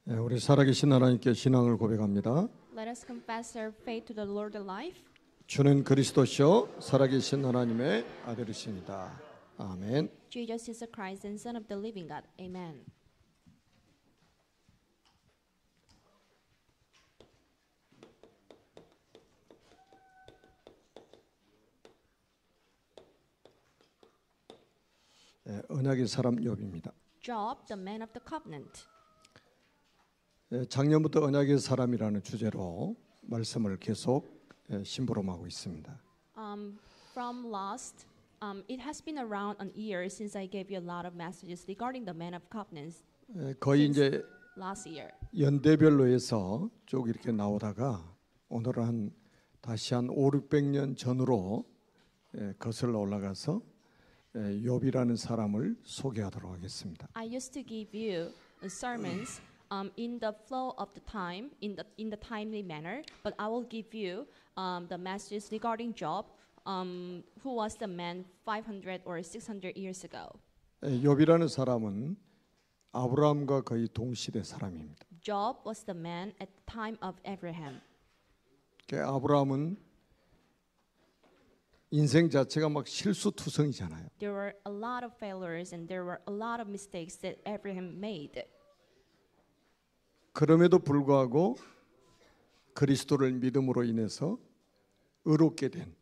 우리 살아계신 하나님께 신앙을 고백합니다. Let us confess our faith to the Lord alive. 주는 그리스도시요 살아계신 하나님의 아들이십니다. 아멘. Jesus is the Christ and Son of the living God. Amen. 언약의 사람 욥입니다. Job, the man of the covenant. 작년부터 언약의 사람이라는 주제로 말씀을 계속 심부름하고 있습니다. From last, it has been around an year since I gave you a lot of messages regarding the man of covenants. 거의 이제 Last year. 연대별로 해서 쭉 이렇게 나오다가 오늘은 다시 한 500~600년 전으로 거슬러 올라가서 욥이라는 사람을 소개하도록 하겠습니다. I used to give you sermons in the flow of the time, in the timely manner, but I will give you the messages regarding Job, who was the man 500 or 600 years ago. 욥이라는 사람은 아브라함과 거의 동시대 사람입니다. Job was the man at the time of Abraham. 아브라함은 인생 자체가 막 실수투성이잖아요. There were a lot of failures and there were a lot of mistakes that Abraham made. 그럼에도 불구하고 그리스도를 믿음으로 인해서 의롭게 된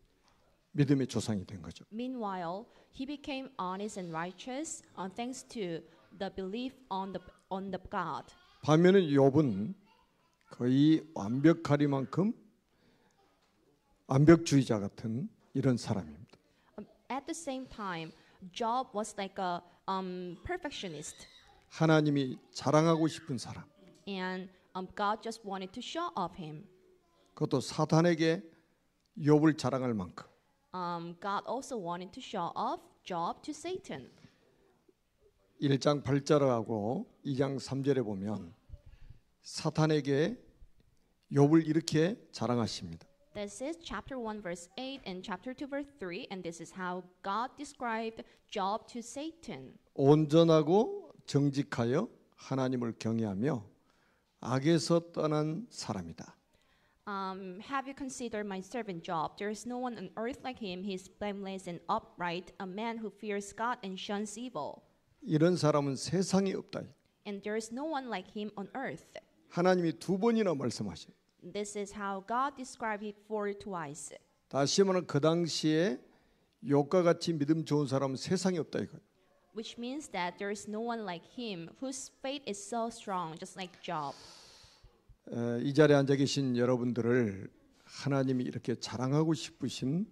믿음의 조상이 된 거죠. Meanwhile, he became honest and righteous thanks to the belief on the God. 반면에 욥은 거의 완벽하리만큼 완벽주의자 같은 이런 사람입니다. At the same time, Job was like a perfectionist, 하나님이 자랑하고 싶은 사람. and God just wanted to show off him. 그것도 사탄에게 욥을 자랑할 만큼. God also wanted to show off Job to Satan. 1장 8절하고 2장 3절에 보면 사탄에게 욥을 이렇게 자랑하십니다. This is chapter 1 verse 8 and chapter 2 verse 3, and this is how God described Job to Satan. 온전하고 정직하여 하나님을 경외하며 악에서 떠난 사람이다. Have you considered my servant Job? There is no one on earth like him. He is blameless and upright, a man who fears God and shuns evil. 이런 사람은 세상에 없다. And there is no one like him on earth. 하나님이 두 번이나 말씀하셔요. This is how God described it for twice. 다시 말하면 그 당시에 욥과 같이 믿음 좋은 사람은 세상에 없다 이거예요. Which means that there is no one like him whose faith is so strong, just like Job. 이 자리에 앉아 계신 여러분들을 하나님이 이렇게 자랑하고 싶으신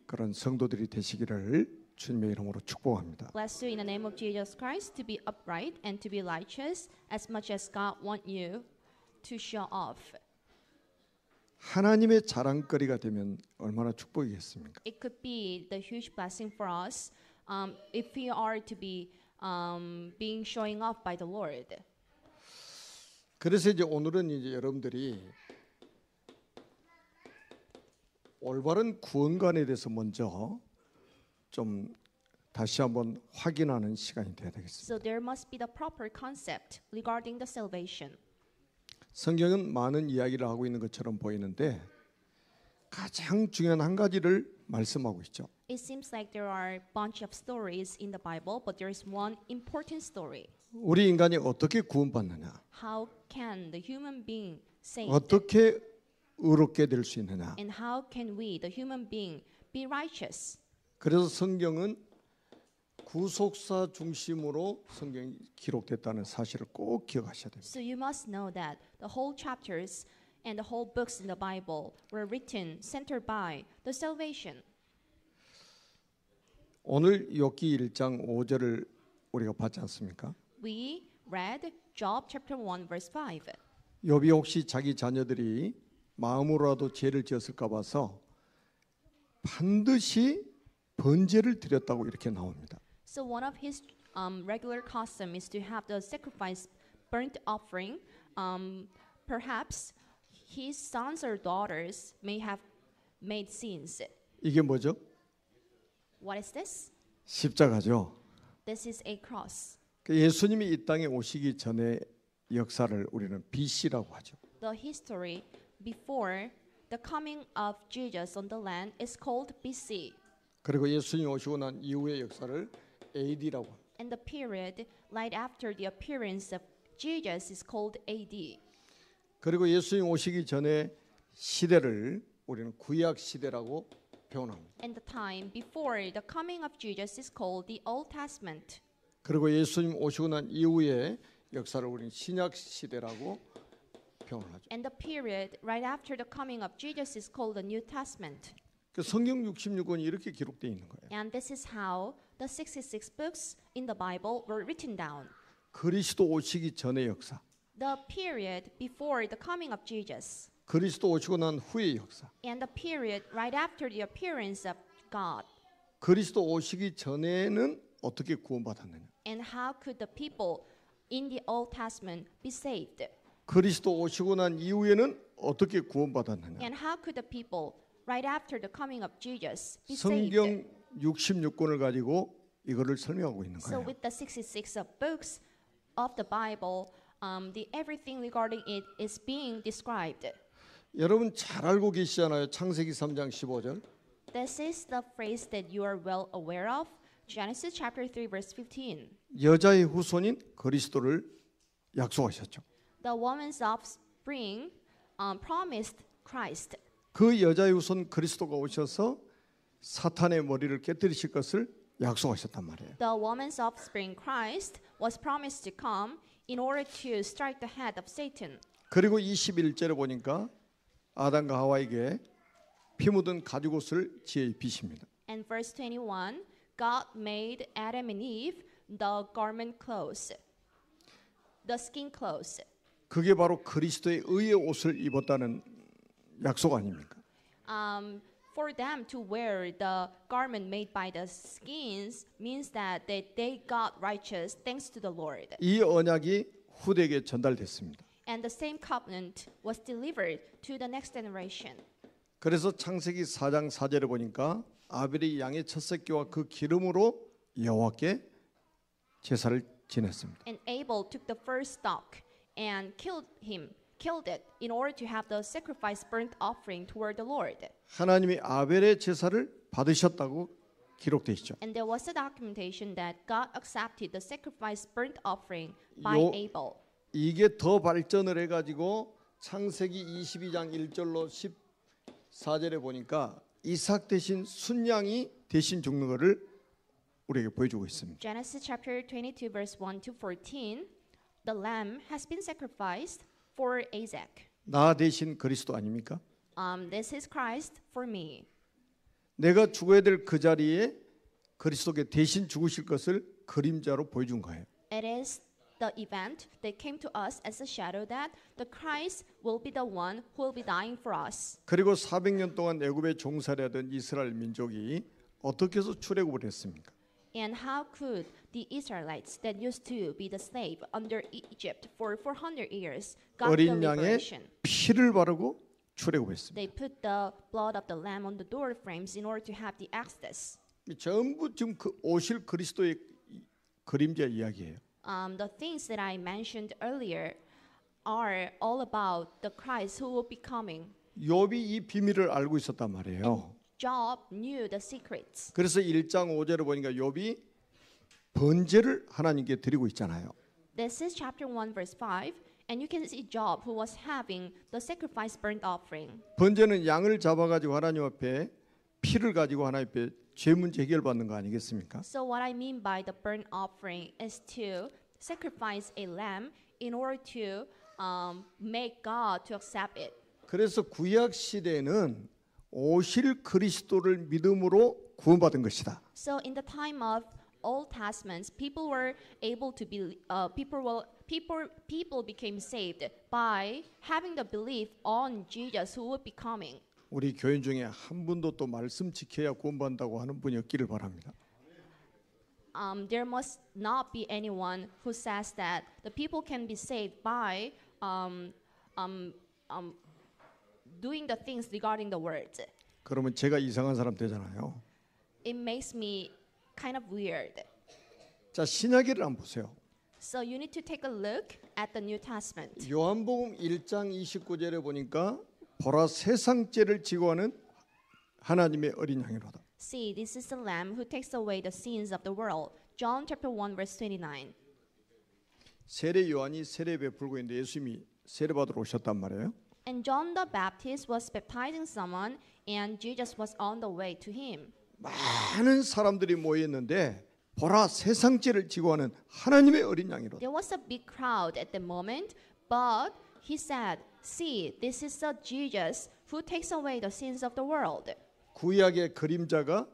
그런 성도들이 되시기를 주님의 이름으로 축복합니다. Bless you in the name of Jesus Christ to be upright and to be righteous as much as God wants you to show off. 하나님의 자랑거리가 되면 얼마나 축복이겠습니까? It could be the huge blessing for us if we are to be being showing off by the Lord. 그래서 이제 오늘은 이제 여러분들이 올바른 구원관에 대해서 먼저 좀 다시 한번 확인하는 시간이 되어야 되겠습니다. So there must be the proper concept regarding the salvation. 성경은 많은 이야기를 하고 있는 것처럼 보이는데 가장 중요한 한 가지를 말씀하고 있죠. It seems like there are a bunch of stories in the Bible, but there is one important story. 우리 인간이 어떻게 구원받느냐? How can the human being saved? 어떻게 의롭게 될 수 있느냐? And how can we, the human being, be righteous? 그래서 성경은 구속사 중심으로 성경이 기록됐다는 사실을 꼭 기억하셔야 됩니다. So you must know that the whole chapters and the whole books in the Bible were written centered by the salvation. 오늘 욥기 1장 5절을 우리가 봤지 않습니까? We read Job chapter 1 verse 5. 욥이 혹시 자기 자녀들이 마음으로라도 죄를 지었을까 봐서 반드시 번제를 드렸다고 이렇게 나옵니다. So one of his regular custom is to have the sacrifice burnt offering. Perhaps his sons or daughters may have made sins. 이게 뭐죠? What is this? 십자가죠. This is a cross. 예수님이 이 땅에 오시기 전에 역사를 우리는 BC라고 하죠. The history before the coming of Jesus on the land is called BC. 그리고 예수님이 오시고 난 이후의 역사를 AD라고 합니다. And the period right after the appearance of Jesus is called AD. 그리고 예수님 오시기 전에 시대를 우리는 구약 시대라고 표현합니다. And the time before the coming of Jesus is called the Old Testament. 그리고 예수님 오시고 난 이후의 역사를 우리는 신약 시대라고 표현하죠. And the period right after the coming of Jesus is called the New Testament. 그 성경 66권이 이렇게 기록되어 있는 거예요. And this is how the 66 books in the Bible were written down. 그리스도 오시기 전의 역사, The period before the coming of Jesus. 그리스도 오시고 난 후의 역사, And the period right after the appearance of God. 그리스도 오시기 전에는 어떻게 구원받았느냐, And how could the people in the Old Testament be saved? 그리스도 오시고 난 이후에는 어떻게 구원받았느냐. And how could the people right after the coming of Jesus be saved? 성경 66권을 가지고 이거를 설명하고 있는 So 거예요. with the 66 of books of the Bible, the everything regarding it is being described. 여러분 잘 알고 계시잖아요. 창세기 3장 15절. This is the phrase that you are well aware of. Genesis chapter 3 verse 15. 여자의 후손인 그리스도를 약속하셨죠. The woman's offspring promised Christ. 그 여자의 후손 그리스도가 오셔서 사탄의 머리를 깨뜨리실 것을 약속하셨단 말이에요. The woman's offspring Christ was promised to come in order to strike the head of Satan. 그리고 21절에 보니까 아담과 하와에게 피 묻은 가죽옷을 지어 입히십니다. And verse 21, God made Adam and Eve the garment clothes, the skin clothes. 그게 바로 그리스도의 의의 옷을 입었다는 약속 아닙니까? For them to wear the garment made by the skins means that they got righteous thanks to the Lord. 이 언약이 후대에게 전달됐습니다. And the same covenant was delivered to the next generation. 그래서 창세기 4장 4절에 보니까 아벨이 양의 첫 새끼와 그 기름으로 여호와께 제사를 지냈습니다. And Abel took the first stock and killed it in order to have the sacrifice burnt offering toward the Lord. 하나님이 아벨의 제사를 받으셨다고 기록되어 있죠. And there was a documentation that God accepted the sacrifice burnt offering by 요- Abel. 이게 더 발전을 해가지고 창세기 22장 1절로 14절에 보니까 이삭 대신 순양이 대신 죽는 것을 우리에게 보여주고 있습니다. Genesis chapter 22 verse 1 to 14, the lamb has been sacrificed for Isaac. 나 대신 그리스도 아닙니까? This is Christ for me. 내가 죽어야 될 그 자리에 그리스도께 대신 죽으실 것을 그림자로 보여준 거예요. It is the event that came to us as a shadow that the Christ will be the one who will be dying for us. 그리고 400년 동안 애굽에 종살이하던 이스라엘 민족이 어떻게 해서 출애굽을 했습니까? And how could the Israelites that used to be the slave under Egypt for 400 years got the 어린 양의 liberation? 피를 바르고 출애굽했습니다. They put the blood of the lamb on the door frames in order to have the access. 전부 지금 그 오실 그리스도의 그림자 이야기예요. The things that I mentioned earlier are all about the Christ who will be coming. 욥이 이 비밀을 알고 있었단 말이에요. Job knew the secrets. 그래서 1장 5절에 보니까 욥이 번제를 하나님께 드리고 있잖아요. This is chapter 1 verse 5 and you can see Job who was having the sacrifice burnt offering. 번제는 양을 잡아가지고 하나님 앞에 피를 가지고 하나님 앞에 죄 문제 해결받는 거 아니겠습니까? So what I mean by the burnt offering is to sacrifice a lamb in order to make God to accept it. 그래서 구약 시대에는 오실 그리스도를 믿음으로 구원받은 것이다. So in the time of Old Testaments, people were able to be people became saved by having the belief on Jesus who would be coming. 우리 교인 중에 한 분도 또 말씀 지켜야 구원받는다고 하는 분이 없기를 바랍니다. There must not be anyone who says that the people can be saved by doing the things regarding the words. 그러면 제가 이상한 사람 되잖아요. It makes me kind of weird. 자, 신약기를 한번 보세요. So you need to take a look at the New Testament. 요한복음 1장 29절에 보니까 보라 세상 죄를 지고하는 하나님의 어린 양이로다. See, this is the Lamb who takes away the sins of the world. John chapter 1 verse 29. 세례 요한이 세례 베풀고 있는데 예수님이 세례 받으러 오셨단 말이에요. And John the Baptist was baptizing someone, and Jesus was on the way to him. 많은 사람들이 모였는데 보라 세상 죄를 지고하는 하나님의 어린 양이로다. There was a big crowd at the moment, but he said, "See, this is the Jesus who takes away the sins of the world." 구약의 그림자가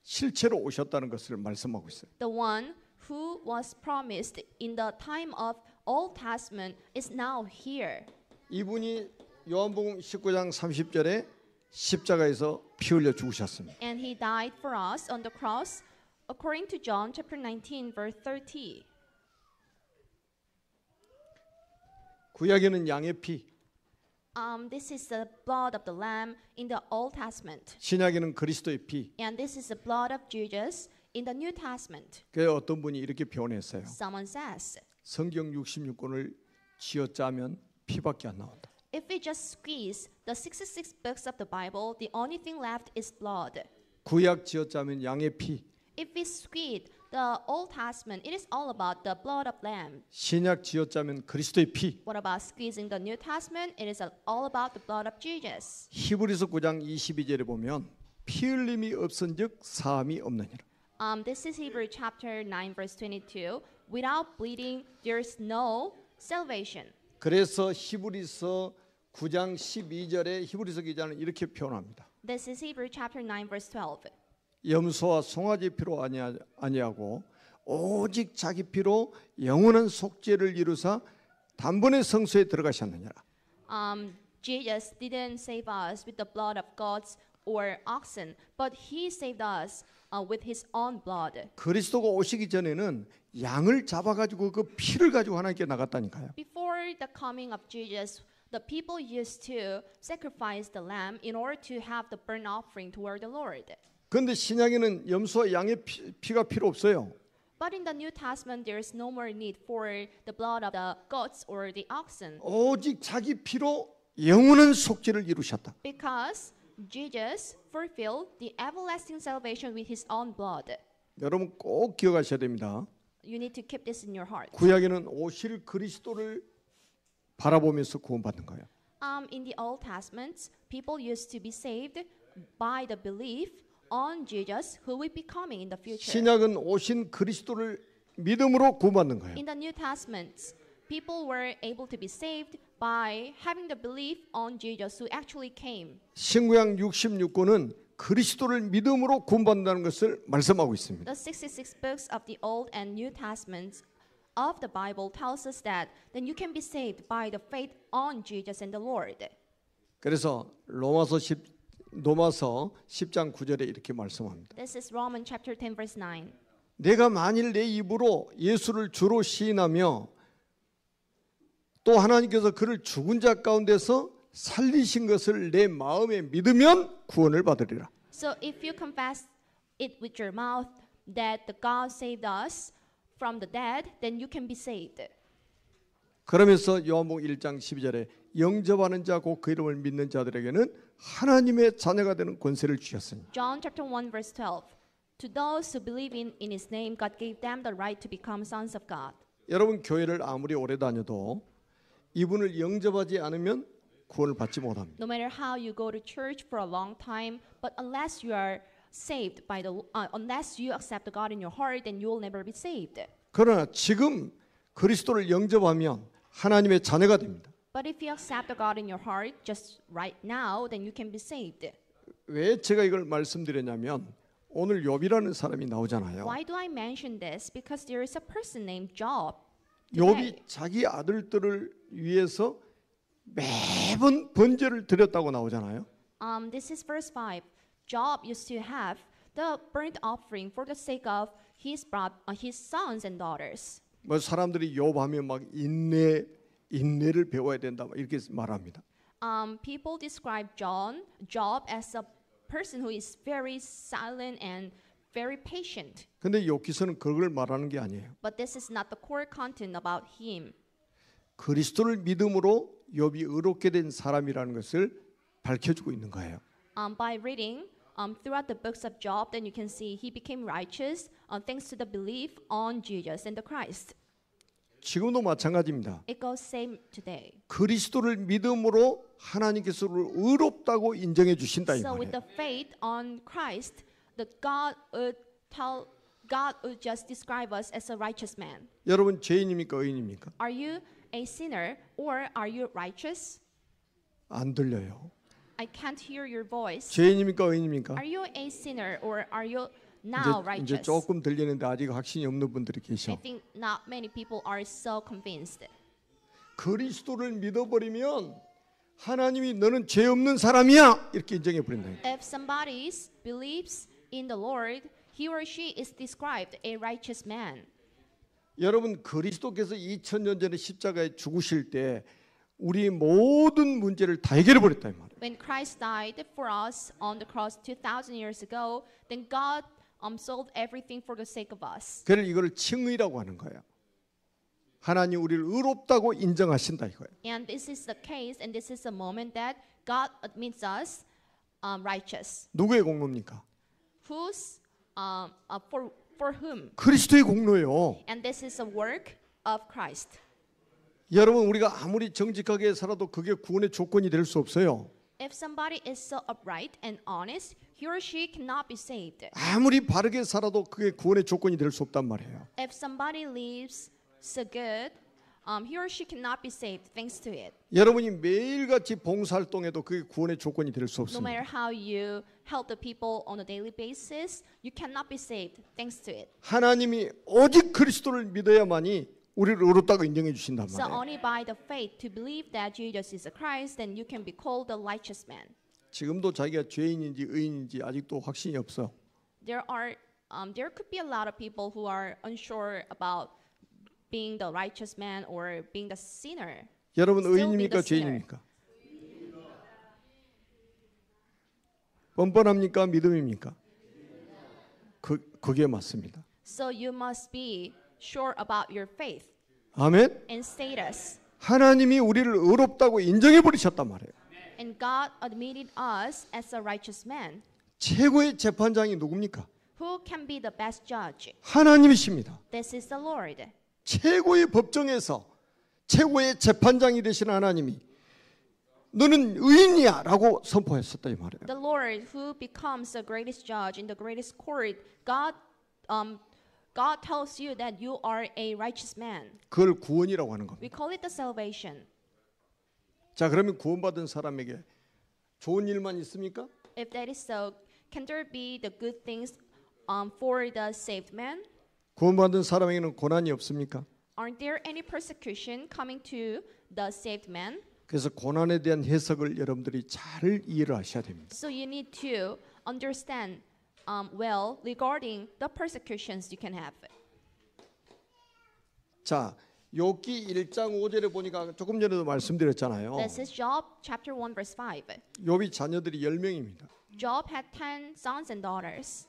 실체로 오셨다는 것을 말씀하고 있어요. The one who was promised in the time of Old Testament is now here. 이분이 요한복음 19장 30절에 십자가에서 피 흘려 죽으셨습니다. And he died for us on the cross, according to John chapter 19 verse 30. 구약에는 양의 피, This is the blood of the Lamb in the Old Testament, 신약에는 그리스도의 피. and this is the blood of Jesus in the New Testament. 그래서 어떤 분이 이렇게 표현했어요. Someone says, 성경 66권을 쥐어짜면 피밖에 안 나온다. if we just squeeze the 66 books of the Bible, the only thing left is blood. 구약 쥐어짜면 양의 피, If we squeeze the Old Testament, it is all about the blood of Lamb. 신약 쥐어짜면 그리스도의 피. What about squeezing the New Testament? It is all about the blood of Jesus. 히브리서 9장 22절에 보면 피 흘림이 없은즉 사함이 없느니라. This is Hebrew chapter 9 verse 22. Without bleeding, there is no salvation. 그래서 히브리서 9장 12절에 히브리서 기자는 이렇게 표현합니다. This is Hebrew chapter 9 verse 12. 염소와 송아지 피로 아니하고 오직 자기 피로 영원한 속죄를 이루사 단번에 성소에 들어가셨느니라. Jesus didn't save us with the blood of goats or oxen, but he saved us with his own blood. 그리스도가 오시기 전에는 양을 잡아가지고 그 피를 가지고 하나님께 나갔다니까요. Before the coming of Jesus, the people used to sacrifice the lamb in order to have the burnt offering toward the Lord. 그런데 신약에는 염소와 양의 피가 필요 없어요. But in the New Testament, there is no more need for the blood of the goats or the oxen, 오직 자기 피로 영원한 속죄를 이루셨다. because Jesus fulfilled the everlasting salvation with his own blood. 여러분 꼭 기억하셔야 됩니다. You need to keep this in your heart. 구약에는 오실 그리스도를 바라보면서 구원받는 거예요. In the Old Testament, people used to be saved by the belief on Jesus, who will be coming in the future. 신약은 오신 그리스도를 믿음으로 구원받는 거예요. In the New Testament, people were able to be saved by having the belief on Jesus, who actually came. 신구약 66권은 그리스도를 믿음으로 구원받는다는 것을 말씀하고 있습니다. The 66 books of the Old and New Testaments of the Bible tells us that then you can be saved by the faith on Jesus and the Lord. 그래서 로마서 10장 9절에 이렇게 말씀합니다. This is Romans chapter 10 verse 9. 내가 만일 내 입으로 예수를 주로 시인하며 또 하나님께서 그를 죽은 자 가운데서 살리신 것을 내 마음에 믿으면 구원을 받으리라. So if you confess it with your mouth that the God saved us from the dead, then you can be saved. 그러면서 요한복음 1장 12절에 영접하는 자 곧 그 이름을 믿는 자들에게는 하나님의 자녀가 되는 권세를 주셨으니. John chapter 1 verse 12. To those who believe in his name, God gave them the right to become sons of God. 여러분 교회를 아무리 오래 다녀도 이분을 영접하지 않으면 구원을 받지 못합니다. No matter how you go to church for a long time, but unless you are saved by unless you accept the God in your heart, then you will never be saved. 그러나 지금 그리스도를 영접하면 하나님의 자녀가 됩니다. But if you accept the God in your heart just right now, then you can be saved. 왜 제가 이걸 말씀드렸냐면 오늘 욥이라는 사람이 나오잖아요. Why do I mention this? Because there is a person named Job. 욥이 자기 아들들을 위해서 매번 번제를 드렸다고 나오잖아요. This is verse 5. Job used to have the burnt offering for the sake of his sons and daughters. 뭐 사람들이 욥하면 막 인내를 배워야 된다 이렇게 말합니다. People describe Job as a person who is very silent and very patient. 근데 욥기서는 그걸 말하는 게 아니에요. But this is not the core content about him. 그리스도를 믿음으로 욥이 의롭게 된 사람이라는 것을 밝혀주고 있는 거예요. By reading throughout the books of Job, then you can see he became righteous thanks to the belief on Jesus and the Christ. 지금도 마찬가지입니다. It goes same today. 그리스도를 믿음으로 하나님께서 그를 의롭다고 인정해 주신다 이 So with 말이에요. the faith on Christ, that God would just describe us as a righteous man. 여러분 죄인입니까 의인입니까? Are you a sinner or are you righteous? 안 들려요. I can't hear your voice. 죄인입니까 의인입니까? Are you a sinner or are you now 이제 righteous? 조금 들리는데 아직 확신이 없는 분들이 I 계셔. think not many people are so convinced. 그리스도를 믿어버리면 하나님이 너는 죄 없는 사람이야 이렇게 인정해 버린다. If somebody believes in the Lord, he or she is described a righteous man. 여러분 그리스도께서 2000년 전에 십자가에 죽으실 때 우리 모든 문제를 다 해결해 버렸다 이 말이에요. When Christ died for us on the cross 2,000 years ago, then God solved everything for the sake of us. 그래서 이걸 칭의라고 하는 거예요. 하나님 우리를 의롭다고 인정하신다 이거예요. And this is the case, and this is the moment that God admits us righteous. 누구의 공로입니까? Whose for whom? 그리스도의 공로예요. And this is a work of Christ. 여러분 우리가 아무리 정직하게 살아도 그게 구원의 조건이 될 수 없어요. If somebody is so upright and honest, he or she cannot be saved. 아무리 바르게 살아도 그게 구원의 조건이 될 수 없단 말이에요. If somebody lives so good, he or she cannot be saved thanks to it. 여러분이 매일같이 봉사활동해도 그게 구원의 조건이 될 수 No matter 없습니다. how you help the people on a daily basis, you cannot be saved thanks to it. 하나님이 오직 그리스도를 믿어야만이 우리를 의롭다고 인정해 주신단 So 말이에요. only by the faith to believe that Jesus is a Christ, then you can be called a righteous man. 지금도 자기가 죄인인지 의인인지 아직도 확신이 없어. There could be a lot of people who are unsure about being the righteous man or being the sinner. 여러분 Still be 의인입니까 the sinner. 죄인입니까? 뻔뻔합니까 믿음입니까? 그게 맞습니다. So you must be sure about your faith 아멘. and status. 하나님이 우리를 의롭다고 인정해 버리셨단 말이에요. And God admitted us as a righteous man. 최고의 재판장이 누굽니까? Who can be the best judge? 하나님이십니다. This is the Lord. 최고의 법정에서 최고의 재판장이 되신 하나님이 너는 의인이야라고 선포했었다 이 말이에요. The Lord who becomes the greatest judge in the greatest court, God tells you that you are a righteous man. 그걸 구원이라고 하는 겁니다. We call it the salvation. 자, 그러면 구원받은 사람에게 좋은 일만 있습니까? If that is so, can there be the good things for the saved man? 구원받은 사람에게는 고난이 없습니까? Aren't there any persecution coming to the saved man? 그래서 고난에 대한 해석을 여러분들이 잘 이해를 하셔야 됩니다. So you need to understand well regarding the persecutions you can have. 자, 욥기 1장 5절에 보니까 조금 전에도 말씀드렸잖아요. This is Job chapter 1 verse 5. 욥이 자녀들이 10명입니다. Job had 10 sons and daughters.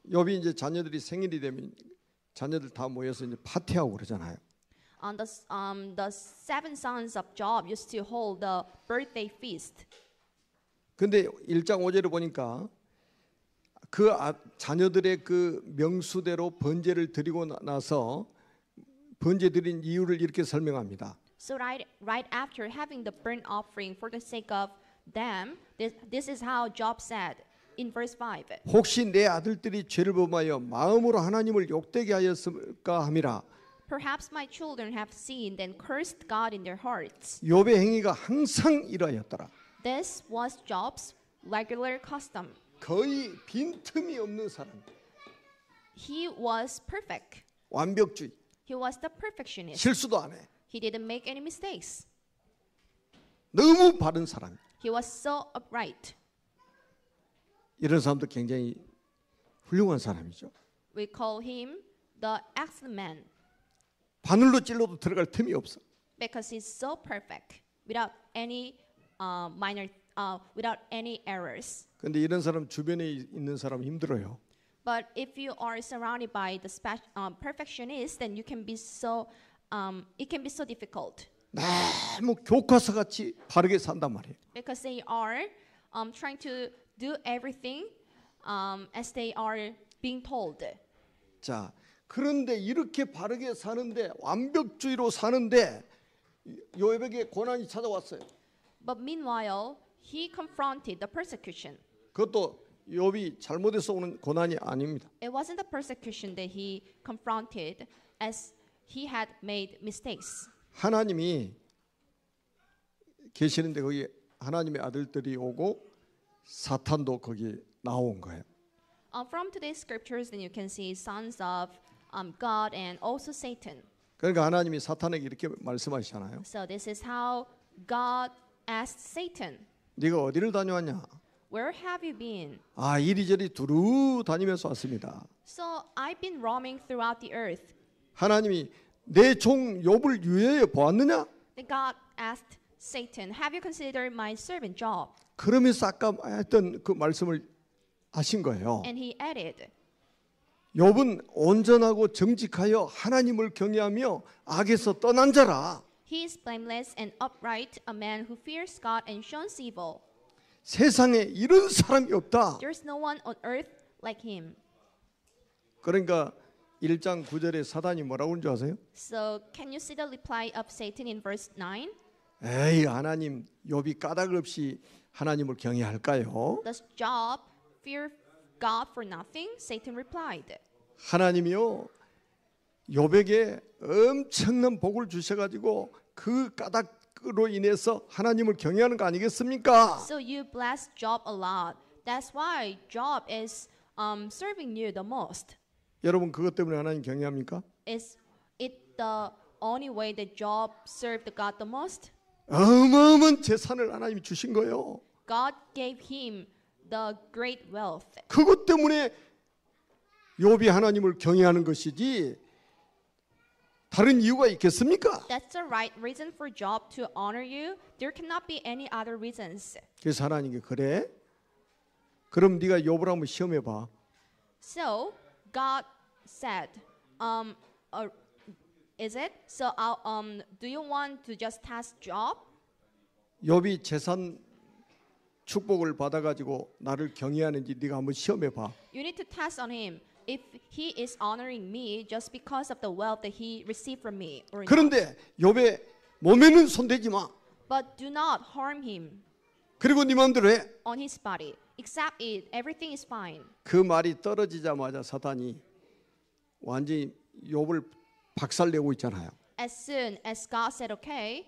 욥이 이제 자녀들이 생일이 되면 자녀들 다 모여서 이제 파티하고 그러잖아요. The 7 sons of Job used to hold the birthday feast. 근데 1장 5절에 보니까 그 자녀들의 그 명수대로 번제를 드리고 나서 번제 드린 이유를 이렇게 설명합니다. So right after having the burnt offering for the sake of them, this is how Job said in verse 5. 혹시 내 아들들이 죄를 범하여 마음으로 하나님을 욕되게 하였을까 함이라. Perhaps my children have sinned and cursed God in their hearts. 욥의 행위가 항상 이러하였더라. This was Job's regular custom. 거의 빈틈이 없는 사람. He was perfect. 완벽주의. He was the perfectionist. 실수도 안 해. He didn't make any mistakes. 너무 바른 사람. He was so upright. 이런 사람도 굉장히 훌륭한 사람이죠. We call him the excellent man 바늘로 찔러도 들어갈 틈이 없어. because he's so perfect without any without any errors. 근데 이런 사람 주변에 있는 사람 힘들어요. But if you are surrounded by the perfectionists, then you can be so it can be so difficult 너무 교과서 같이 바르게 산단 말이에요. because they are trying to do everything as they are being told. 자, 그런데 이렇게 바르게 사는데 완벽주의로 사는데 요압에게 고난이 찾아왔어요. But meanwhile, he confronted the persecution. 그것도 요압이 잘못해서 오는 고난이 아닙니다. It wasn't the persecution that he confronted as he had made mistakes. 하나님이 계시는데 거기 하나님의 아들들이 오고 사탄도 거기 나온 거예요. From today's scriptures, then you can see sons of God and also Satan. 그러니까 하나님이 사탄에게 이렇게 말씀하시잖아요. So this is how God asked Satan, 네가 어디를 다녀왔냐? "Where have you been?" 아, 이리저리 두루 다니면서 왔습니다. So I've been roaming throughout the earth. 하나님이 내 종 욥을 유해해 보았느냐? Then God asked Satan, "Have you considered my servant Job?" 그러면서 아까 했던 그 말씀을 하신 거예요. And he added, 욥은 온전하고 정직하여 하나님을 경외하며 악에서 떠난 자라. "He is blameless and upright, a man who fears God and shuns evil. 세상에 이런 사람이 없다. There's no one on earth like him." 그러니까 1장 9절에 사단이 뭐라고 하는 줄 아세요? So can you see the reply of Satan in verse 9? 에이, 하나님, 욥이 까닭 없이 하나님을 경외할까요? Does Job fear God for nothing? Satan replied. 하나님이요, 욥에게 엄청난 복을 주셔가지고 그 까닭으로 인해서 하나님을 경외하는 거 아니겠습니까? So you bless Job a lot. That's why Job is serving you the most. 여러분 그것 때문에 하나님 경외합니까? Is it the only way that Job served God the most? 어마어마한 재산을 하나님이 주신 거예요. God gave him the great wealth. 그것 때문에 욥이 하나님을 경외하는 것이지 다른 이유가 있겠습니까? That's the right reason for Job to honor you. There cannot be any other reasons. 그래서 하나님께 그래? 그럼 네가 욥을 한번 시험해 봐. So God said, "Is it? So, do you want to just test Job? 욥이 재산 축복을 받아가지고 나를 경외하는지 네가 한번 시험해 봐. You need to test on him if he is honoring me just because of the wealth that he received from me or not. 그런데 욥의 몸에는 손대지 마. But do not harm him 그리고 네 마음대로 해. on his body. Accept it. Everything is fine." 그 말이 떨어지자마자 사탄이 완전히 욥을 박살내고 있잖아요. As soon as God said okay,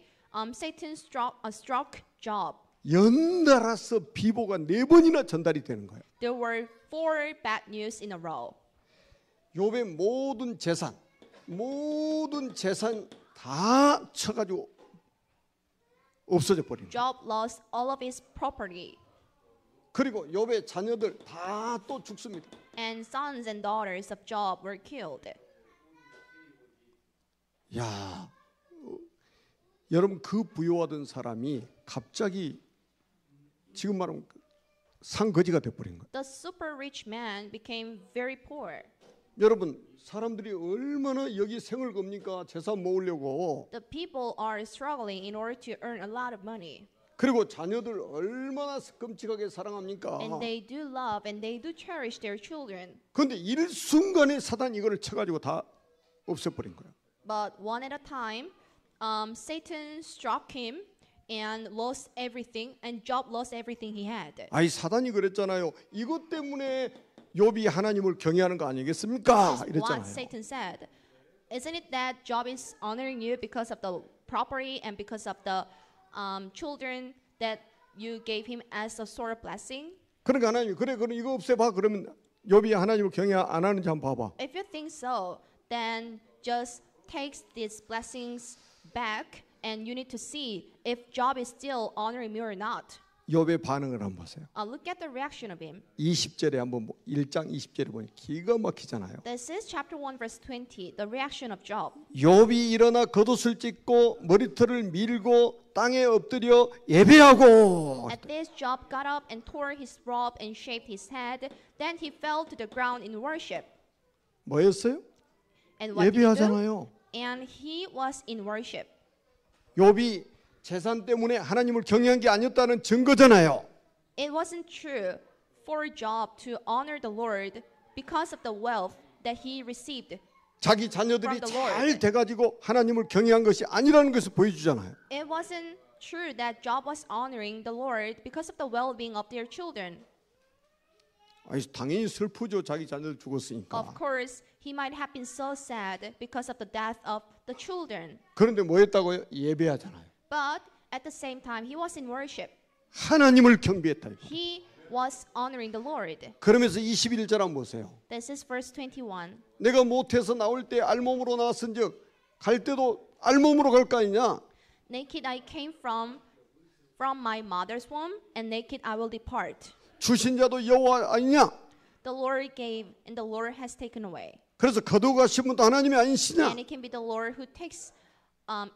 Satan struck Job. 연달아서 비보가 4번이나 전달이 되는 거예요. There were 4 bad news in a row. 욥의 모든 재산 다 쳐가지고 없어져 버린 거예요. Job lost all of his property, 그리고 욥의 자녀들 다 또 죽습니다. and sons and daughters of Job were killed. 야, 여러분 그 부유하던 사람이 갑자기 지금 말하면 상거지가 돼버린 거예요. The super rich man became very poor. 여러분 사람들이 얼마나 여기 생을 겁니까? 재산 모으려고. The people are struggling in order to earn a lot of money. 그리고 자녀들 얼마나 끔찍하게 사랑합니까? And they do love and they do cherish their children. 그런데 일순간에 사단 이거를 쳐가지고 다 없애버린 거예요. But one at a time, Satan struck him and lost everything, and Job lost everything he had. 아이 사단이 그랬잖아요. 이것 때문에 욥이 하나님을 경외하는 거 아니겠습니까? What 이랬잖아요. Satan said. Isn't it that Job is honoring you because of the property and because of the children that you gave him as a sort of blessing? 그러니까 하나님 그래 그럼 이거 없애봐. 그러면 욥이 하나님을 경외 안 하는지 한번 봐봐. If you think so, then just take these blessings back, and you need to see if Job is still honoring me or not. 욥의 반응을 한번 보세요. Look at the reaction of him. 20절에 한번 1장 20절에 보니 기가 막히잖아요. This is chapter 1 verse 20, the reaction of Job. 욥이 일어나 겉옷을 찢고 머리털을 밀고 땅에 엎드려 예배하고. At this, Job got up and tore his robe and shaved his head. Then he fell to the ground in worship. 뭐였어요? And what did he do? 예배하잖아요. And he was in worship. 욥이 재산 때문에 하나님을 경외한 게 아니었다는 증거잖아요. It wasn't true for Job to honor the Lord because of the wealth that he received. 자기 자녀들이 From the Lord. 잘 돼가지고 하나님을 경외한 것이 아니라는 것을 보여주잖아요. It wasn't true that Job was honoring the Lord because of the well-being of their children. 아니, 당연히 슬프죠. 자기 자녀들 죽었으니까. Of course, he might have been so sad because of the death of the children. 그런데 뭐 했다고요? 예배하잖아요. But at the same time, he was in worship. 하나님을 경배했다. He was honoring the Lord. 그러면서 21절 한번 보세요. This is verse 21. 내가 모태에서 나올 때 알몸으로 나왔은즉 갈 때도 알몸으로 갈 거 아니냐? Naked I came from my mother's womb, and naked I will depart. 주신 자도 여호와 아니냐? The Lord gave, and the Lord has taken away. 그래서 거두가신 분도 하나님이 아니시냐? And it can be the Lord who takes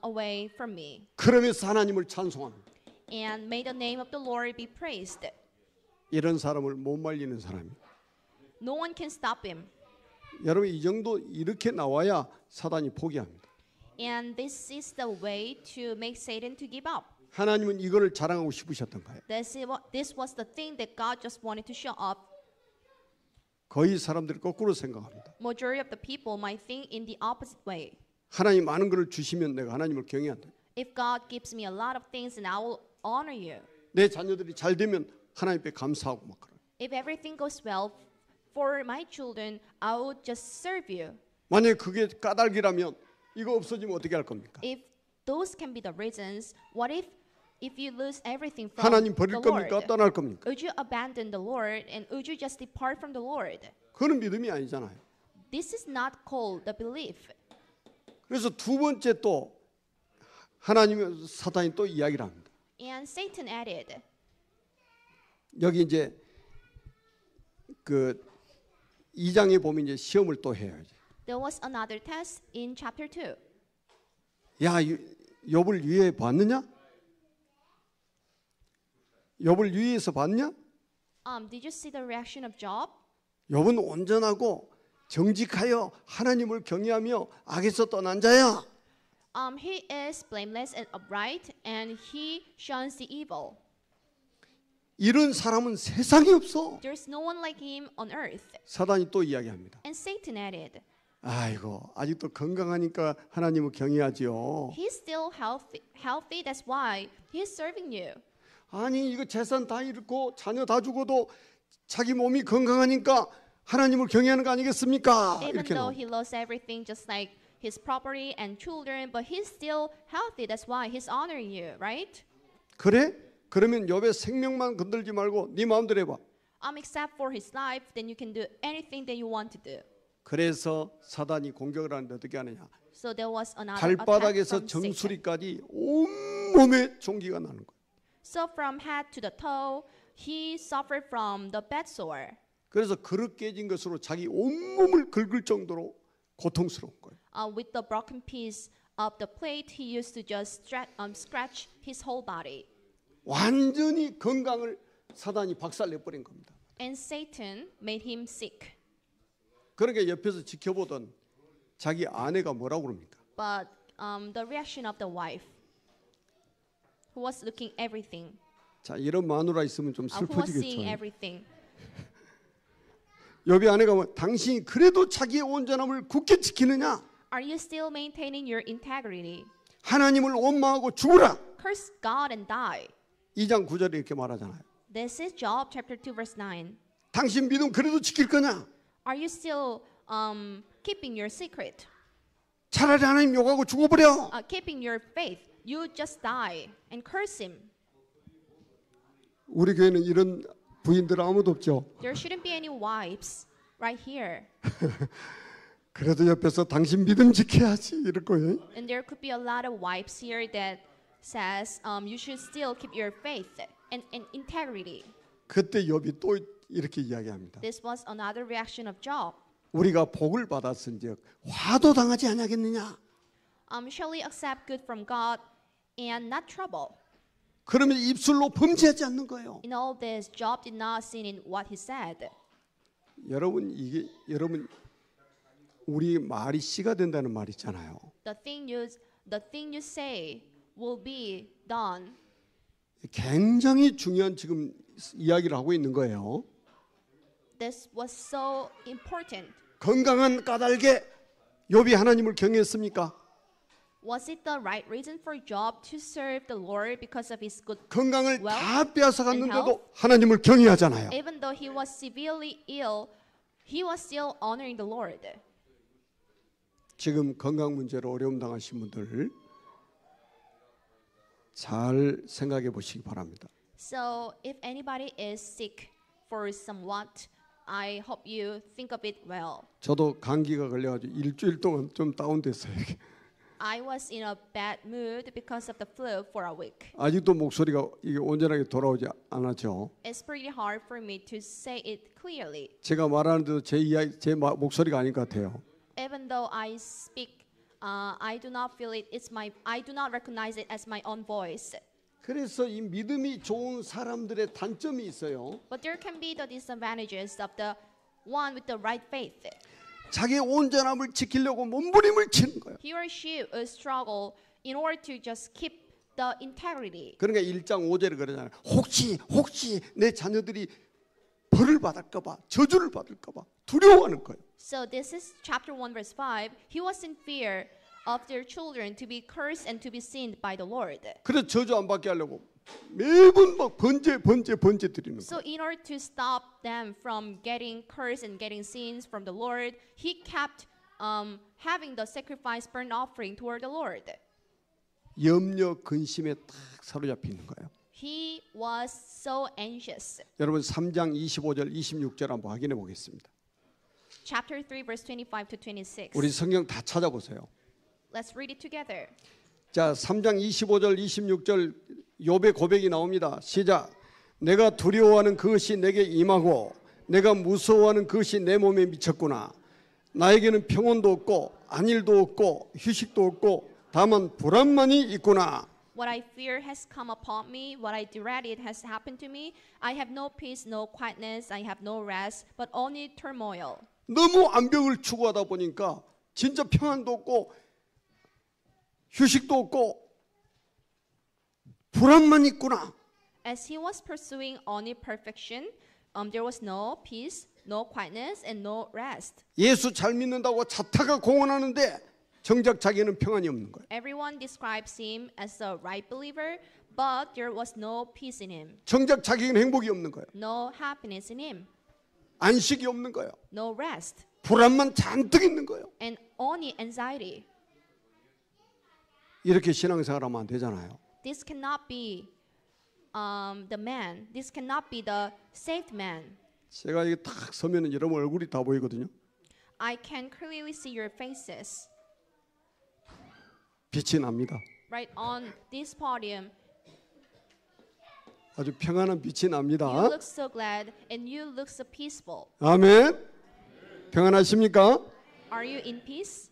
away from me. 그러면서 하나님을 찬송합니다. And may the name of the Lord be praised. 이런 사람을 못 말리는 사람이. No one can stop him. 여러분 이 정도 이렇게 나와야 사단이 포기합니다. And this is the way to make Satan to give up. 하나님은 이거를 자랑하고 싶으셨던 거예요. This was the thing that God just wanted to show up. 거의 사람들이 거꾸로 생각합니다. Majority of the people might think in the opposite way. 하나님 많은 것을 주시면 내가 하나님을 경외한다. If God gives me a lot of things, then I will honor you. 내 자녀들이 잘 되면 하나님께 감사하고 막 그래요. If everything goes well for my children, I will just serve you. 만약에 그게 까닭이라면 이거 없어지면 어떻게 할 겁니까? If those can be the reasons, what if you lose everything from 하나님 버릴 the 겁니까? Lord? 떠날 겁니까? Would you abandon the Lord and would you just depart from the Lord? 그건 믿음이 아니잖아요. This is not called the belief. 그래서 두 번째 또 하나님의 사단이 또 이야기를 합니다. And Satan added, 여기 이제 그 2장에 보면 이제 시험을 또 해요. there was another test in chapter 2. 야, 욥을 유의해 봤느냐? 욥을 유의해서 봤냐? Did you see the reaction of Job? 욥은 온전하고 정직하여 하나님을 경외하며 악에서 떠난 자야. He is blameless and upright, and he shuns the evil. 이런 사람은 세상에 없어. There's no one like him on earth. 사단이 또 이야기합니다. And Satan added, 아이고, 아직도 건강하니까 하나님을 경외하지요. he's still healthy. That's why he's serving you. 아니, 이거 재산 다 잃고 자녀 다 죽어도 자기 몸이 건강하니까 하나님을 경외하는 거 아니겠습니까? Even 이렇게 though 나옵니다. he lost everything, just like his property and children, but he's still healthy. That's why he's honoring you, right? 그래? 그러면 욥의 생명만 건들지 말고 네 마음대로 해봐. Except for his life, then you can do anything that you want to do. 그래서 사단이 공격을 하는데 어떻게 하느냐? So there was another attack 발바닥에서 from Satan. 정수리까지 온몸에 종기가 나는 거예요. So from head to the toe, he suffered from the bed sore. 그래서 그릇 깨진 것으로 자기 온몸을 긁을 정도로 고통스러운 거예요. With the broken piece of the plate, he used to just scratch his whole body. 완전히 건강을 사단이 박살내버린 겁니다. And Satan made him sick. 그러니까 옆에서 지켜보던 자기 아내가 뭐라고 그럽니까? But the reaction of the wife, who was looking everything, 자, 이런 마누라 있으면 좀 who was 슬퍼지겠죠. seeing everything. 욥의 아내가 뭐 당신이 그래도 자기의 온전함을 굳게 지키느냐? Are you still maintaining your integrity? 하나님을 원망하고 죽으라. Curse God and die. 2장 9절에 이렇게 말하잖아요. This is Job chapter 2 verse 9. 당신 믿음 그래도 지킬 거냐? Are you still keeping your secret? 차라리 하나님 욕하고 죽어버려. Keeping your faith? You just die and curse him. 우리 교회는 이런 부인들 아무도 없죠. There shouldn't be any wives right here. 그래도 옆에서 당신 믿음 지켜야지 이럴 거예요. And there could be a lot of wives here that says you should still keep your faith. and integrity. 그때 욥이 또 이렇게 이야기합니다. This was another reaction of Job. 우리가 복을 받았은즉 화도 당하지 아니하겠느냐? Shall we accept good from God and not trouble? 그러면 입술로 범죄하지 않는 거예요. In all this, Job did not sin in what he said. 여러분 우리 말이 씨가 된다는 말 있잖아요. The thing you say will be done. 굉장히 중요한 지금 이야기를 하고 있는 거예요. This was so important. 건강한 까닭에 욥이 하나님을 경외했습니까? Was it the right reason for Job to serve the Lord because of his good 건강을 wealth? 다 빼앗아 and 갔는데도 하나님을 경외하잖아요. Even though he was severely ill, he was still honoring the Lord. 지금 건강 문제로 어려움 당하신 분들 잘 생각해 보시기 바랍니다. So if anybody is sick for somewhat, I hope you think of it well. 저도 감기가 걸려가지고 일주일 동안 좀 다운됐어요. I was in a bad mood because of the flu for a week. 아직도 목소리가 이게 온전하게 돌아오지 않았죠. It's pretty hard for me to say it clearly. 제가 말하는데도 제 목소리가 아닌 것 같아요. Even though I speak, I do not feel it. I do not recognize it as my own voice. 그래서 이 믿음이 좋은 사람들의 단점이 있어요. But there can be the disadvantages of the one with the right faith. 자기의 온전함을 지키려고 몸부림을 치는 거예요. He or she will struggle in order to just keep the integrity. 그러니까 1장 5절에 그러잖아요. 혹시 내 자녀들이 벌을 받을까 봐, 저주를 받을까 봐 두려워하는 거예요. So this is chapter 1 verse 5. He was in fear of their children to be cursed and to be sinned by the Lord. 그래서 저주 안 받게 하려고 매번 막 번제 드리는 So 거예요. in order to stop them from getting cursed and getting sins from the Lord, he kept having the sacrifice burnt offering toward the Lord. 염려 근심에 딱 사로잡혀 있는 거예요. He was so anxious. 여러분 3장 25절 26절 한번 확인해 보겠습니다. Chapter 3 verse 25 to 26. 우리 성경 다 찾아보세요. Let's read it together. 자, 3장 25절 26절 욥의 고백이 나옵니다. 시작. 내가 두려워하는 그것이 내게 임하고 내가 무서워하는 그것이 내 몸에 미쳤구나. 나에게는 평온도 없고 안일도 없고 휴식도 없고 다만 불안만이 있구나. What I fear has come upon me. What I dreaded has happened to me. I have no peace, no quietness. I have no rest, but only turmoil. 너무 완벽을 추구하다 보니까 진짜 평안도 없고 휴식도 없고 불안만 있구나. As he was pursuing only perfection, there was no peace, no quietness, and no rest. 예수 잘 믿는다고 자타가 공언하는데 정작 자기는 평안이 없는 거예요. Everyone describes him as a right believer, but there was no peace in him, 정작 자기는 행복이 없는 거예요. no happiness in him, 안식이 없는 거예요. no rest, 불안만 잔뜩 있는 거예요. and only anxiety. 이렇게 신앙생활하면 안 되잖아요. This cannot be the man. This cannot be the saved man. 제가 이게 딱 서면은 여러분 얼굴이 다 보이거든요. I can clearly see your faces. 빛이 납니다. Right on this podium, 아주 평안한 빛이 납니다. you look so glad and you look so peaceful. 아멘. 평안하십니까? Are you in peace?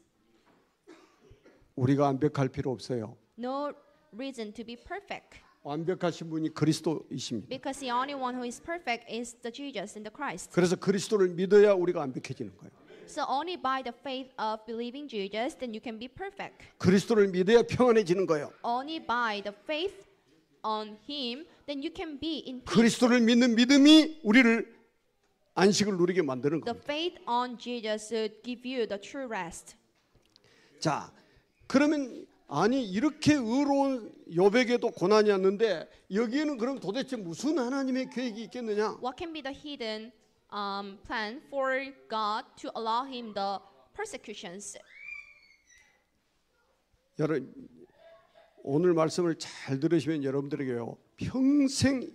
우리가 완벽할 필요 없어요. No reason to be perfect, 완벽하신 분이 그리스도이십니다. because the only one who is perfect is the Jesus and the Christ. 그래서 그리스도를 믿어야 우리가 완벽해지는 거예요. So only by the faith of believing Jesus, then you can be perfect. 그리스도를 믿어야 평안해지는 거예요. Only by the faith on Him, then you can be in peace. 그리스도를 믿는 믿음이 우리를 안식을 누리게 만드는 The 겁니다. faith on Jesus would give you the true rest. 자, 그러면 아니 이렇게 의로운 욥에게도 고난이 왔는데 여기에는 그럼 도대체 무슨 하나님의 계획이 있겠느냐? What can be the hidden plan for God to allow him the persecutions? 여러분 오늘 말씀을 잘 들으시면 여러분들에게요 평생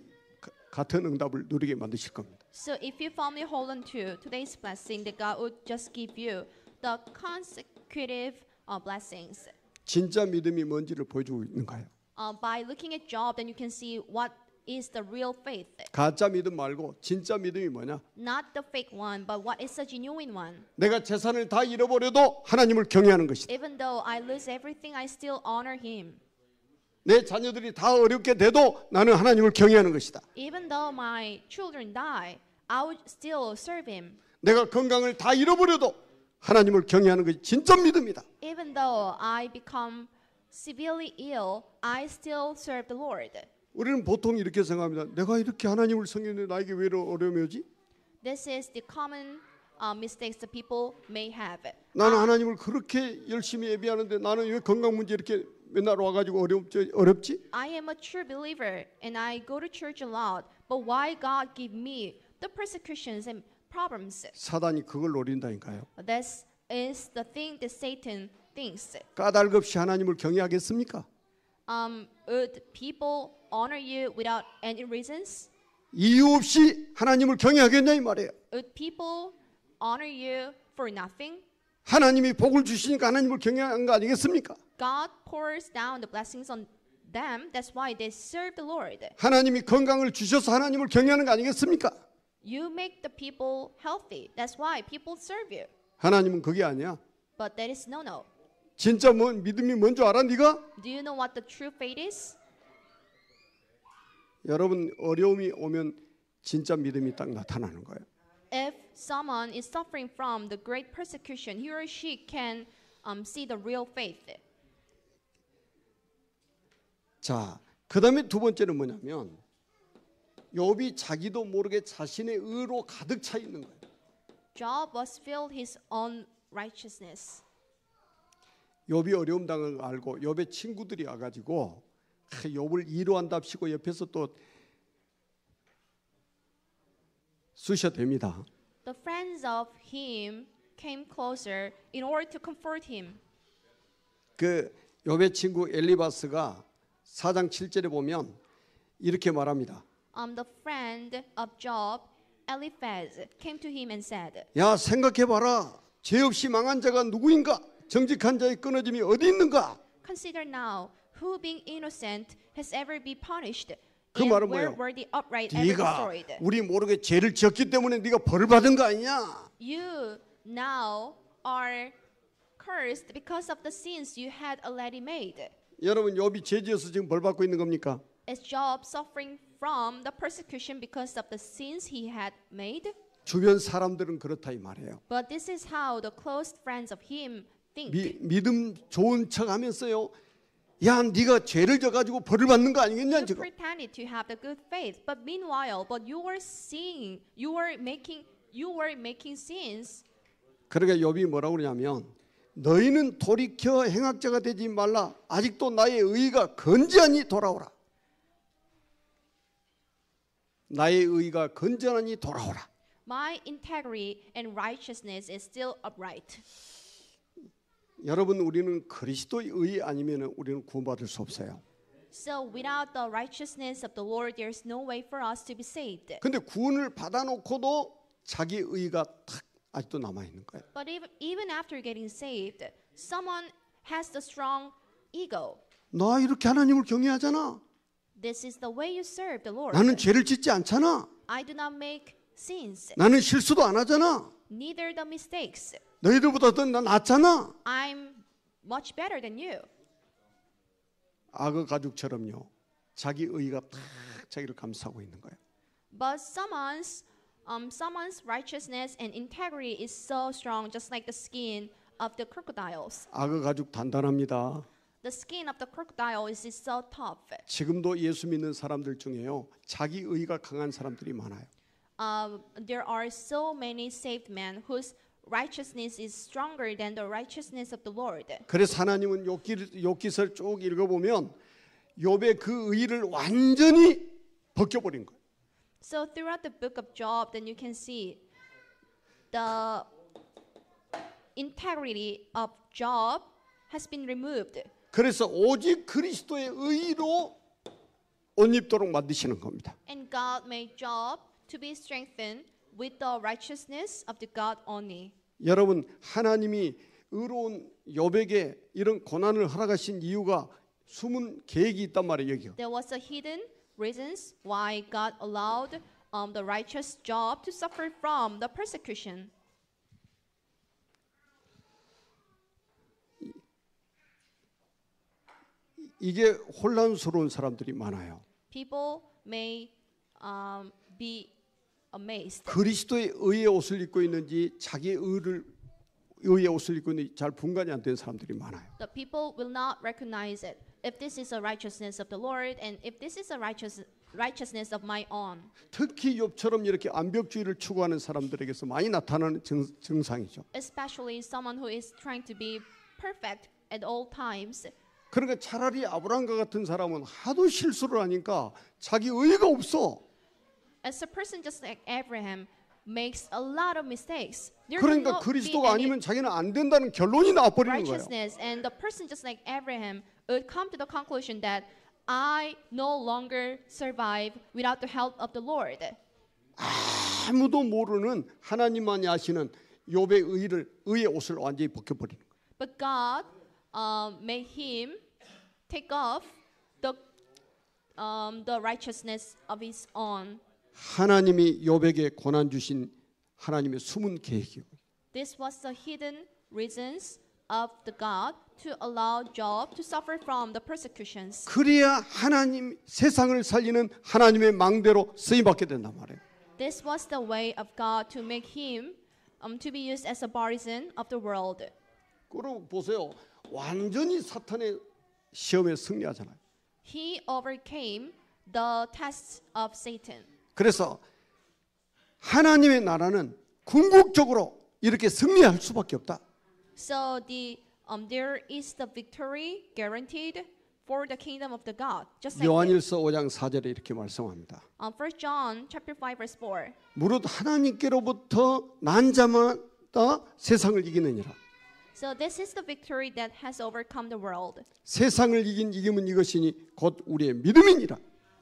같은 응답을 누리게 만드실 겁니다. So if you firmly hold on to today's blessing, that God would just give you the consecutive blessings. 진짜 믿음이 뭔지를 보여주고 있는 거예요. By looking at Job, then you can see what is the real faith. 가짜 믿음 말고 진짜 믿음이 뭐냐? Not the fake one, but what is the genuine one. 내가 재산을 다 잃어버려도 하나님을 경외하는 것이다. Even though I lose everything, I still honor Him. 내 자녀들이 다 어렵게 돼도 나는 하나님을 경외하는 것이다. Even though my children die, I would still serve Him. 내가 건강을 다 잃어버려도 하나님을 경외하는 것이 진짜 믿음이다. Even though I become severely ill, I still serve the Lord. 우리는 보통 이렇게 생각합니다. 내가 이렇게 하나님을 섬기는데 나에게 왜 어려움이 오지? This is the common mistakes that people may have. 나는 하나님을 그렇게 열심히 예배하는데 나는 왜 건강 문제 이렇게 맨날 와가지고 어렵지? I am a true believer and I go to church a lot, but why God give me the persecutions and problems? 사단이 그걸 노린다니까요. This is the thing that Satan thinks. 까닭 없이 하나님을 경외하겠습니까? Would people honor you without any reasons? 이유 없이 하나님을 경외하겠냐 이 말이에요. Would people honor you for nothing? 하나님이 복을 주시니까 하나님을 경외하는 거 아니겠습니까? God pours down the blessings on them. That's why they serve the Lord. 하나님이 건강을 주셔서 하나님을 경외하는 거 아니겠습니까? You make the people healthy. That's why people serve you. 하나님은 그게 아니야. But that is no. 진짜 뭐 믿음이 뭔 줄 알아 네가? Do you know what the true faith is? 여러분 어려움이 오면 진짜 믿음이 딱 나타나는 거예요. If someone is suffering from the great persecution, he or she can see the real faith. 자, 그다음에 두 번째는 뭐냐면 욥이 자기도 모르게 자신의 의로 가득 차 있는 거예요. Job was filled his own righteousness. 욥이 어려움 당한 걸 알고 욥의 친구들이 와가지고 욥을 위로한답시고 옆에서 또 쑤셔댑니다. The friends of him came closer in order to comfort him. 그 욥의 친구 엘리바스가 4장 7절에 보면 이렇게 말합니다. The friend of Job, Eliphaz, came to him and said, 야 생각해봐라. 죄 없이 망한 자가 누구인가? 정직한 자의 끊어짐이 어디 있는가? Consider now, who being innocent has ever been punished, 그 and 말은 where 뭐예요? were the upright ever 네가 destroyed? 우리 모르게 죄를 지었기 때문에 네가 벌을 받은 거 아니냐? You now are cursed because of the sins you had already made. 여러분 욥이 죄 지어서 지금 벌 받고 있는 겁니까? Is Job suffering from the persecution because of the sins he had made? 주변 사람들은 그렇다 이 말이에요. But this is how the close friends of him think. 믿음 좋은 척하면서요. 야, 네가 죄를 져가지고 벌을 받는 거 아니겠냐 You 지금? pretended to have the good faith, but meanwhile, you were seeing, you were making sins. 그러니까 욥이 뭐라고 그러냐면 너희는 돌이켜 행악자가 되지 말라. 아직도 나의 의가 건전하니 돌아오라. 나의 의가 건전하니 돌아오라. My integrity and righteousness is still upright. 여러분 우리는 그리스도의 의 아니면 우리는 구원받을 수 없어요. So without the righteousness of the Lord, there's no way for us to be saved. 근데 구원을 받아놓고도 자기 의가 탁 아직도 남아 있는 거예요. But even after getting saved, someone has the strong ego. 나 이렇게 하나님을 경외하잖아. This is the way you serve the Lord. 나는 죄를 짓지 않잖아. I do not make sins, 나는 실수도 안 하잖아. neither the mistakes. 너희들보다 더 나 낫잖아. I'm much better than you. 악어 가죽처럼요. 자기 의가 탁 자기를 감싸고 있는 거예요. But someone's righteousness and integrity is so strong, just like the skin of the crocodiles. 악어 가죽 단단합니다. The skin of the crocodile is so tough. 지금도 예수 믿는 사람들 중에요. 자기 의가 강한 사람들이 많아요. There are so many saved men whose righteousness is stronger than the righteousness of the Lord. 그래서 하나님은 욥기서를 쭉 읽어보면 욥의 그 의를 완전히 벗겨버린 거예요. So throughout the book of Job, then you can see the integrity of Job has been removed. 그래서 오직 그리스도의 의로 옷 입도록 만드시는 겁니다. And God made Job to be strengthened with the righteousness of the God only. 여러분 하나님이 의로운 욥에게 이런 고난을 허락하신 이유가 숨은 계획이 있단 말이에요. 여기요. There was a hidden reasons why God allowed the righteous Job to suffer from the persecution. 이게 혼란스러운 사람들이 많아요. People may be amazed. 그리스도의 의의 옷을 입고 있는지 자기의 의의 옷을 입고 있는지 잘 분간이 안 된 사람들이 많아요. The people will not recognize it. If this is a righteousness of the Lord, and if this is a righteousness of my own. 특히 욥처럼 이렇게 완벽주의를 추구하는 사람들에게서 많이 나타나는 증상이죠. Especially someone who is trying to be perfect at all times. 그러니까 차라리 아브라함과 같은 사람은 하도 실수를 하니까 자기 의의가 없어. As a person just like Abraham makes a lot of mistakes. There 그러니까 cannot be 그리스도가 any 아니면 자기는 안 된다는 결론이 나와버리는 거예요. righteousness, and the person just like Abraham would come to the conclusion that I no longer survive without the help of the Lord. 아무도 모르는 하나님만이 아시는 욥의 의의 옷을 완전히 벗겨버리는 거예요. But God made him take off the righteousness of his own. 하나님이 욥에게 고난 주신 하나님의 숨은 계획이요. This was the hidden reasons of the God to allow Job to suffer from the persecutions. 그래야 하나님 세상을 살리는 하나님의 망대로 쓰임 받게 된단 말이에요. This was the way of God to make him to be used as a partisan of the world. 그럼 보세요. 완전히 사탄의 시험에 승리하잖아요. He overcame the tests of Satan. 그래서 하나님의 나라는 궁극적으로 이렇게 승리할 수밖에 없다. So there is the victory guaranteed for the kingdom of the God. Just like 요한일서 5장 4절에 이렇게 말씀합니다. 1 John chapter 5 verse 4. 무릇 하나님께로부터 난 자마다 세상을 이기느니라. So this is the victory that has overcome the world. 세상을 이긴 이김은 이것이니 곧 우리의 믿음이니라.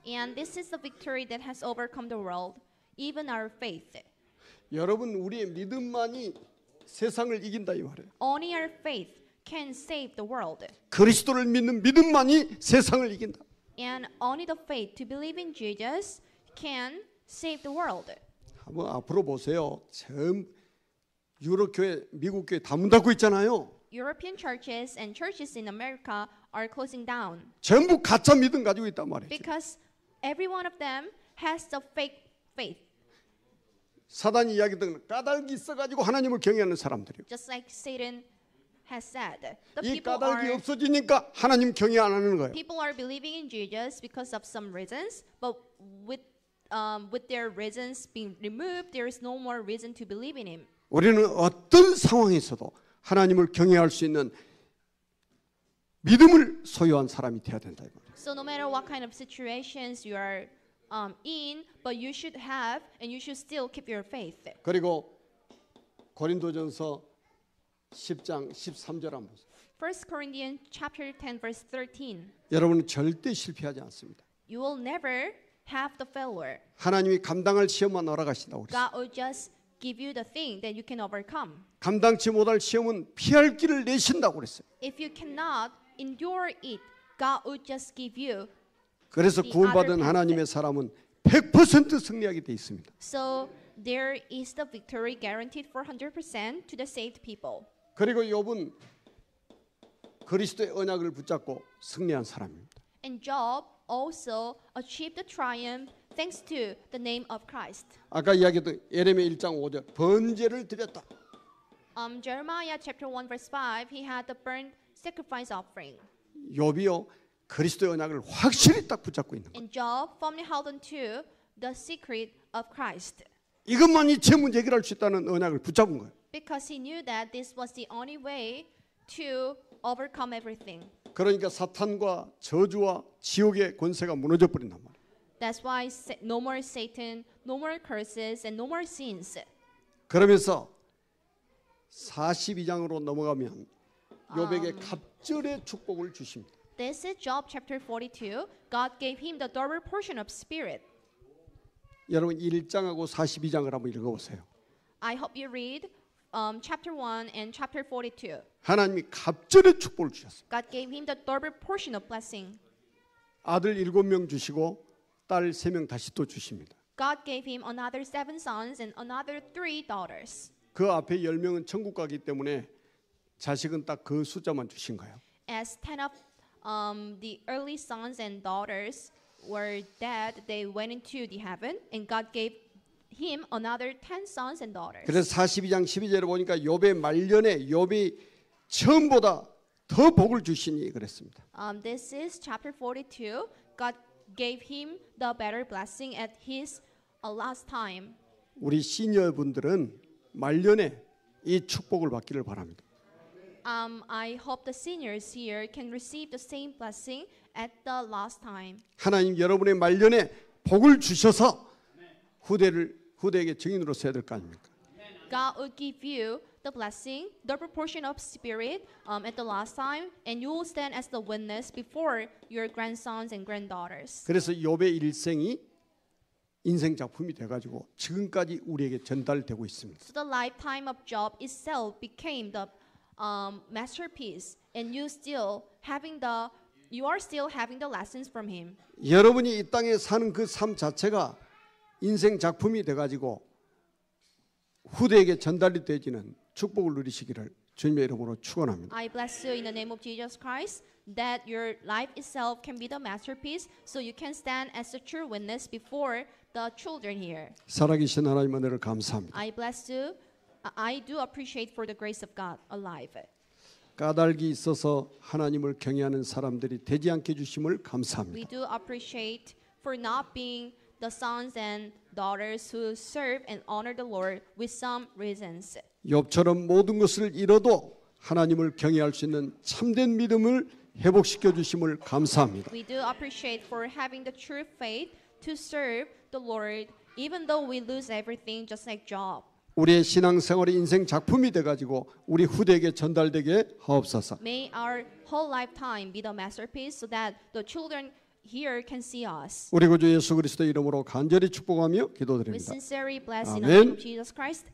And this is the victory that has overcome the world, even our faith. 여러분 우리의 믿음만이 세상을 이긴다 이 말이에요. Only our faith can save the world. 그리스도를 믿는 믿음만이 세상을 이긴다. And only the faith to believe in Jesus can save the world. 한번 앞으로 보세요. 유럽 교회, 미국 교회 다 문 닫고 있잖아요. European churches and churches in America are closing down 전부 가짜 믿음 가지고 있단 말이에요. because every one of them has the fake faith. 사단이 이야기했던 까닭이 있어가지고 하나님을 경외하는 사람들이요. Just like Satan has said, the 이 people 까닭이 are 없어지니까 하나님 경외 안 하는 거예요. people are believing in Jesus because of some reasons, but with their reasons being removed, there is no more reason to believe in Him. 우리는 어떤 상황에서도 하나님을 경외할 수 있는 믿음을 소유한 사람이 되어야 된다 이 말이에요. So no matter what kind of situations you are in, but you should have and you should still keep your faith. 그리고 고린도전서 10장 13절 한번 보세요. 1 Corinthians chapter 10 verse 13. 여러분은 절대 실패하지 않습니다. You will never have the failure. 하나님이 감당할 시험만 허락하신다고 그랬어요. God will just give you the thing that you can overcome. 감당치 못할 시험은 피할 길을 내신다고 그랬어요. If you cannot endure it, God will just give you. 그래서 The 구원받은 other 하나님의 사람은 100% 승리하게 돼 있습니다. So there is the victory guaranteed for 100% to the saved people. 그리고 욥은 그리스도의 언약을 붙잡고 승리한 사람입니다. And Job also achieved the triumph thanks to the name of Christ. 아까 이야기했던 예레미야 1장 5절 번제를 드렸다. Jeremiah chapter 1 verse 5, he had the burnt sacrifice offering. 욥이요 그리스도의 언약을 확실히 딱 붙잡고 있는 거예요. And Job firmly held on to the secret of Christ 이것만이 제 문제 해결할 수 있다는 언약을 붙잡은 거예요. because he knew that this was the only way to overcome everything. 그러니까 사탄과 저주와 지옥의 권세가 무너져 버린단 말이에요. That's why no more Satan, no more curses, and no more sins. 그러면서 42장으로 넘어가면 욥에게 갑절의 축복을 주십니다. This is Job chapter 42. God gave him the double portion of spirit. 여러분 1장하고 42장을 한번 읽어보세요. I hope you read chapter 1 and chapter 42. 하나님이 갑절의 축복을 주셨어요. God gave him the double portion of blessing. 아들 7명 주시고 딸 3명 다시 또 주십니다. God gave him another 7 sons and another 3 daughters. 그 앞에 10명은 천국 가기 때문에 자식은 딱 그 숫자만 주신 거예요. As 10 of the early sons and daughters were dead, they went into the heaven, and God gave him another 10 sons and daughters. 그래서 42장 12절에 보니까 욥의 말년에 욥이 처음보다 더 복을 주시니 그랬습니다. This is chapter 42. God gave him the better blessing at his last time. 우리 시니어분들은 말년에 이 축복을 받기를 바랍니다. I hope the seniors here can receive the same blessing at the last time. 하나님 여러분의 말년에 복을 주셔서 후대에게 증인으로 서야 될 거 아닙니까? God will give you the blessing, the proportion of spirit at the last time, and you will stand as the witness before your grandsons and granddaughters. 그래서 욥의 일생이 인생 작품이 돼가지고 지금까지 우리에게 전달되고 있습니다. So the lifetime of Job itself became the masterpiece, and you are still having the lessons from him. 여러분이 이 땅에 사는 그 삶 자체가 인생 작품이 돼가지고 후대에게 전달이 되지는 축복을 누리시기를 주님의 이름으로 축원합니다. I bless you in the name of Jesus Christ that your life itself can be the masterpiece, so you can stand as a true witness before the children here. 살아계신 하나님 은혜를 감사합니다. I bless you. I do appreciate for the grace of God alive. 까닭이 있어서 하나님을 경외하는 사람들이 되지 않게 해주심을 We 감사합니다. do appreciate for not being the sons and daughters who serve and honor the Lord with some reasons. 욥처럼 모든 것을 잃어도 하나님을 경외할 수 있는 참된 믿음을 회복시켜 주심을 감사합니다. We do appreciate for having the true faith to serve the Lord even though we lose everything just like Job. 우리의 신앙생활이 인생 작품이 돼가지고 우리 후대에게 전달되게 하옵소서. May our whole lifetime be the masterpiece so that the children here can see us. 우리 구주 예수 그리스도 이름으로 간절히 축복하며 We 기도드립니다. sincerely bless in the Amen. name of Jesus Christ.